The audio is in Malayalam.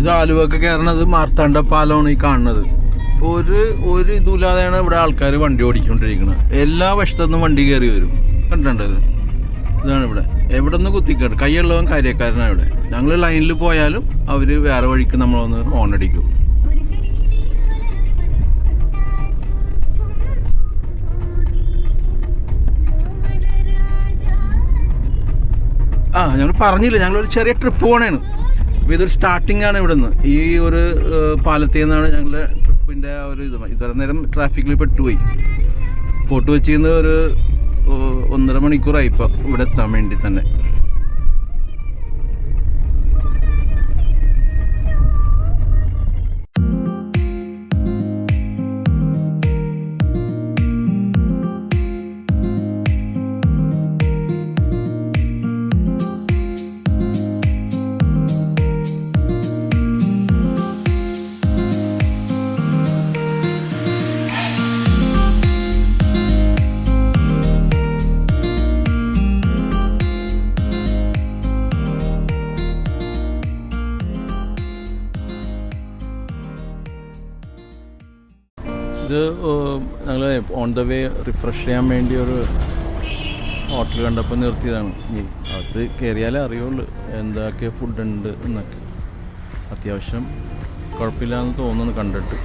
ഇത് ആലുവൊക്കെ കയറണത് മാർത്താണ്ഡ പാലമാണ് ഈ കാണുന്നത്. ഒരു ഇതുമില്ലാതെയാണ് ഇവിടെ ആൾക്കാർ വണ്ടി ഓടിക്കൊണ്ടിരിക്കുന്നത്. എല്ലാ വശത്തുനിന്നും വണ്ടി കയറി വരും. കണ്ടിട്ടുണ്ടത്? ഇതാണ് ഇവിടെ. എവിടെ നിന്ന് കുത്തിക്കാട് കൈയുള്ളവൻ കാര്യക്കാരനാണ് ഇവിടെ. ഞങ്ങൾ ലൈനിൽ പോയാലും അവർ വേറെ വഴിക്ക് നമ്മളൊന്ന് ഹോൺ അടിക്കും. ഞങ്ങൾ പറഞ്ഞില്ല, ഞങ്ങളൊരു ചെറിയ ട്രിപ്പ് പോകണേണ്. അപ്പോൾ ഇതൊരു സ്റ്റാർട്ടിംഗ് ആണ് ഇവിടെ നിന്ന്. ഈ ഒരു പാലത്തിൽ നിന്നാണ് ഞങ്ങളുടെ ട്രിപ്പിൻ്റെ ഒരു ഇത്ര നേരം ട്രാഫിക്കിൽ പെട്ടുപോയി. ഫോർട്ട് കൊച്ചിയിൽ നിന്ന് ഒരു 1.5 മണിക്കൂറായി ഇപ്പോൾ ഇവിടെ എത്താൻ വേണ്ടി തന്നെ. ഇത് ഞങ്ങൾ ഓൺ ദ വേ റിഫ്രഷ് ചെയ്യാൻ വേണ്ടി ഒരു ഹോട്ടൽ കണ്ടപ്പോൾ നിർത്തിയതാണ്. അത് കയറിയാലേ അറിയുള്ളൂ എന്തൊക്കെ ഫുഡ് ഉണ്ട് എന്നൊക്കെ. അത്യാവശ്യം കുഴപ്പമില്ലാന്ന് തോന്നുന്നു കണ്ടിട്ട്.